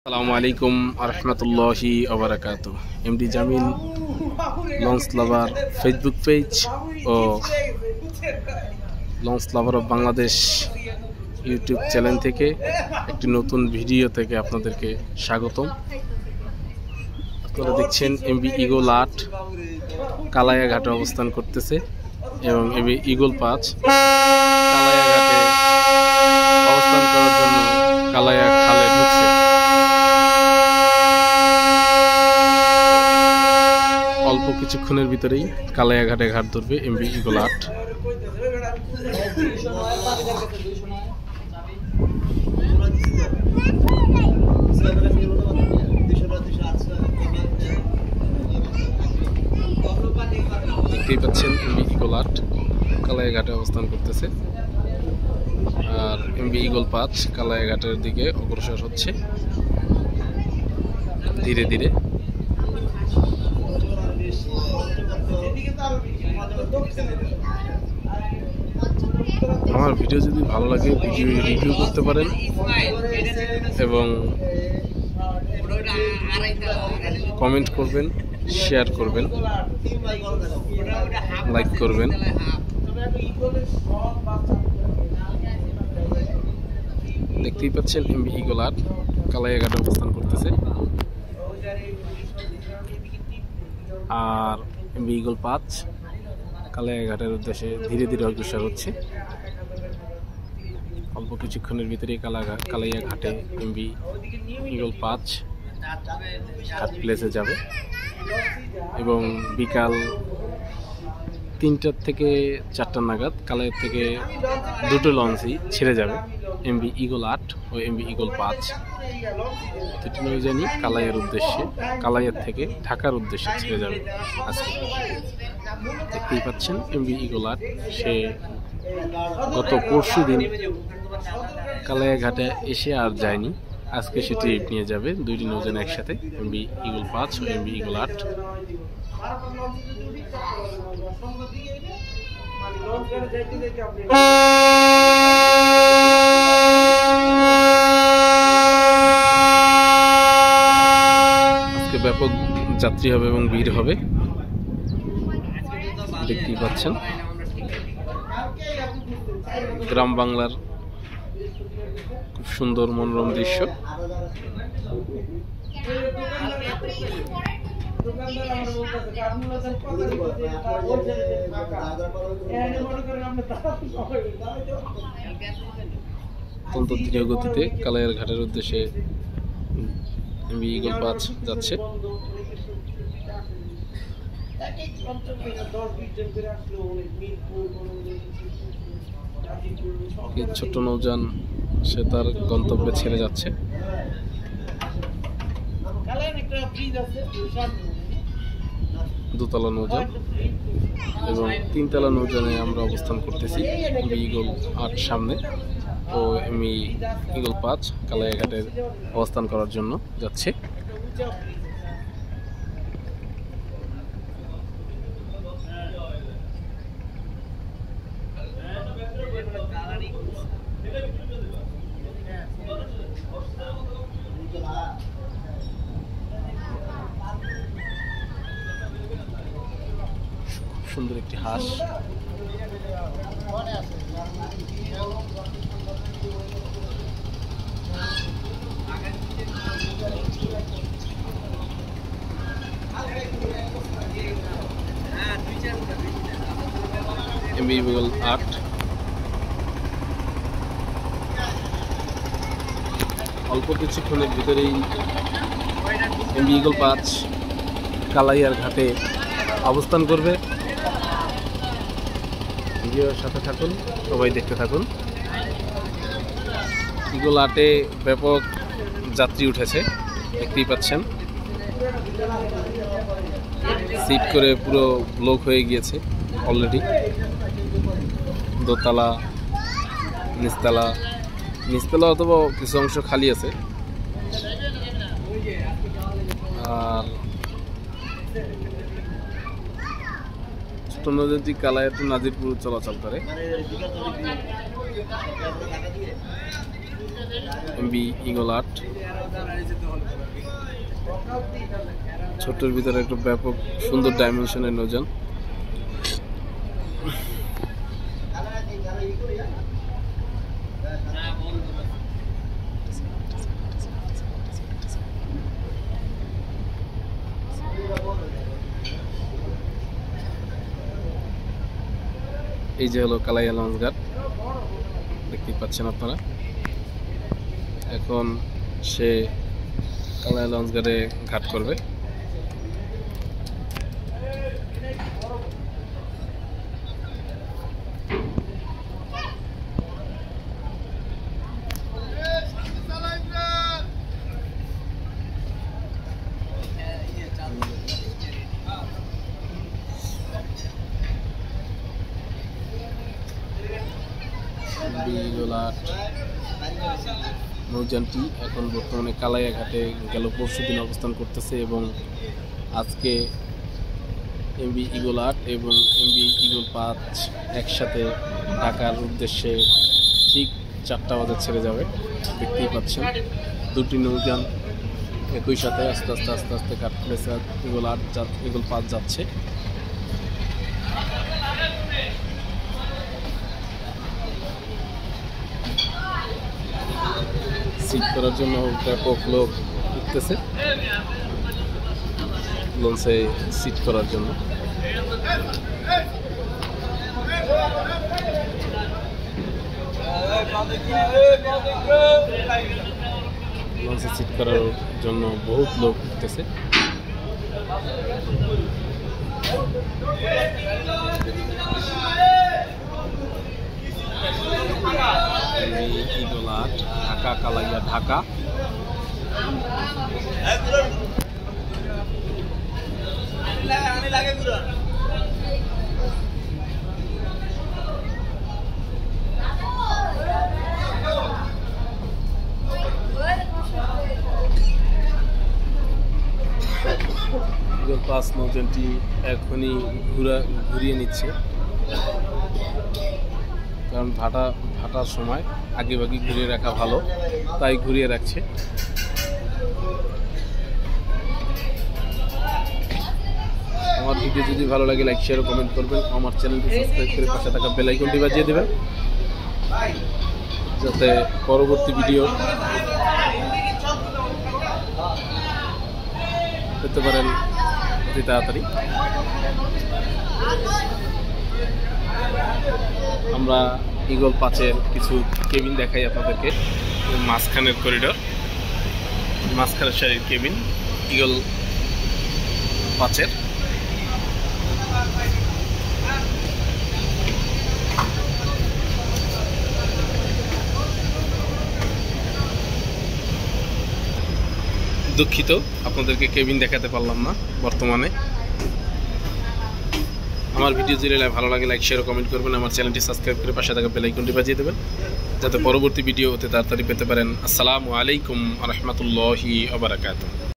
আসসালামু আলাইকুম আরহামতুল্লাহি ওবারাকাতু। MD Jamil launch lover Facebook page ও launch lover of Bangladesh YouTube channel থেকে একটি নতুন ভিডিও থেকে আপনাদেরকে স্বাগতম। আপনারা দেখছেন এমবি ইগল ৮ কালাইয়াঘাটে অবস্থান করতেছে এবং এমবি ইগল ৫ কালাইয়াঘাটে অবস্থান করার জন্য কালাইয়া খালে ঢুকছে। অল্প কিছুক্ষণের ভিতরেই কালাইয়াঘাটে ঘাট ধরবে এমবি ইগল ৮। দেখতেই পাচ্ছেন এমবি ইগল ৮ কালাইয়াঘাটে অবস্থান করতেছে, আর এমবি ইগল ৫ কালাইয়াঘাটের দিকে অগ্রসর হচ্ছে ধীরে ধীরে। আমার ভিডিও যদি ভালো লাগে ভিডিও রিভিউ করতে পারেন এবং কমেন্ট করবেন, শেয়ার করবেন, লাইক করবেন। দেখতেই পাচ্ছেন এমবি ইগল ৮ কালাইয়াঘাটে অবস্থান করতেছে, আর এমবি ইগল ৫ কালাইয়াঘাটের উদ্দেশ্যে ধীরে ধীরে অগ্রসর হচ্ছে। অল্প কিছুক্ষণের ভিতরেই কালাইয়াঘাটে এমবি ইগল ৫ ঘাট প্লেসে যাবে এবং বিকাল ৩টা থেকে ৪টা নাগাদ কালাইয়ার থেকে দুটো লঞ্চই ছেড়ে যাবে, এমবি ইগল ৮ ও এমবি ইগল ৫। দুটি নৌযানই কালাইয়ার উদ্দেশ্যে, কালাইয়ার থেকে ঢাকার উদ্দেশ্যে ছেড়ে যাবে আজকে। দেখতেই পাচ্ছেন এমবি ইগল ৮ সে গত পরশু দিন কালাইয়াঘাটে এসে আর যায়নি, আজকে সে ট্রিপ নিয়ে যাবে দুইটি নৌযান একসাথে, এমবি ইগল ৫ ও এমবি ইগল ৮। আজকে ব্যাপক যাত্রী হবে এবং ভিড় হবে, দেখতেই পাচ্ছেন। গ্রাম বাংলার খুব সুন্দর মনোরম দৃশ্য। অত্যন্ত ধীর গতিতে কালাইয়ার ঘাটের উদ্দেশ্যে এমবি ইগল ৫ যাচ্ছে। ছোট্ট নৌযান সে তার গন্তব্যে ছেড়ে যাচ্ছে। দোতলা নৌযান এবং ৩তলা নৌযানে আমরা অবস্থান করতেছি। এমবি ইগল ৮ সামনে ও এমবি ইগল ৫ কালাইয়াঘাটের অবস্থান করার জন্য যাচ্ছে। সুন্দর একটি হাঁস, এমবি ইগল ৮ অল্প কিছুক্ষণের ভিতরেই এমবি ইগল ৫ কালাইয়ার ঘাটে অবস্থান করবে। ভিডিওর সাথে থাকুন, সবাই দেখতে থাকুন। ইগল ৮-এ ব্যাপক যাত্রী উঠেছে, দেখতেই পাচ্ছেন। সিট করে পুরো ব্লক হয়ে গিয়েছে অলরেডি। দোতলা, নিচতলা অথবা কিছু অংশ খালি আছে। আর ছোট নদী কালাইয়া টু নাজিরপুর চলাচল করে। এমবি ঈগল 8 ছোট্টর ভিতরে একটা ব্যাপক সুন্দর ডাইমেনশনের নৌযান। এই যে হলো কালাইয়া লঞ্চ ঘাট, দেখতে পাচ্ছেন আপনারা। এখন সে কালাইয়া লঞ্চ ঘাটে ঘাট করবে। নৌযানটি এখন বর্তমানে কালাইয়া ঘাটে গেল পরশুদিন অবস্থান করতেছে এবং আজকে এমবি ঈগল 8 এবং এমবি ঈগল 5 একসাথে ঢাকার উদ্দেশ্যে ঠিক 4টা বাজে ছেড়ে যাবে। দেখতেই পাচ্ছেন দুটি নৌযান একই সাথে আস্তে আস্তে আস্তে আস্তে ঘাট প্লেসে ঈগল 8 ঈগল 5 যাচ্ছে। সিট করার জন্য ব্যাপক লোক উঠতেছে লঞ্চে সিট করার জন্য। লঞ্চে সিট করার জন্য বহুত লোক উঠতেছে। ঈগল 8 ঢাকা কালাইয়া ঢাকা। ঈগল 5 নৌযানটি এখনই ঘুরিয়ে নিচ্ছে, কারণ ভাটার সময় আগেভাগে ঘুরিয়ে রাখা ভালো, তাই ঘুরিয়ে রাখছে। আমার ভিডিও যদি ভালো লাগে লাইক শেয়ার ও কমেন্ট করবেন। আমার চ্যানেলটি সাবস্ক্রাইব করে পাশে থাকা বেল আইকনটি বাজিয়ে দেবেন, যাতে পরবর্তী ভিডিও পেতে পারেন অতি তাড়াতাড়ি। আমরা ঈগল 5-এর কিছু কেবিন দেখাই আপনাদেরকে। মাঝখানের করিডোর, মাঝখানের সারির কেবিন ঈগল 5-এর। দুঃখিত আপনাদেরকে কেবিন দেখাতে পারলাম না বর্তমানে। আমার ভিডিও যদি ভালো লাগে লাইক শেয়ার ও কমেন্ট করবেন। আমার চ্যানেলটি সাবস্ক্রাইব করে পাশে থাকা বেল আইকনটি বাজিয়ে দেবেন, যাতে পরবর্তী ভিডিও অতি তাড়াতাড়ি পেতে পারেন। আসসালামু আলাইকুম ওয়া রাহমাতুল্লাহি ওয়া বারাকাতুহু।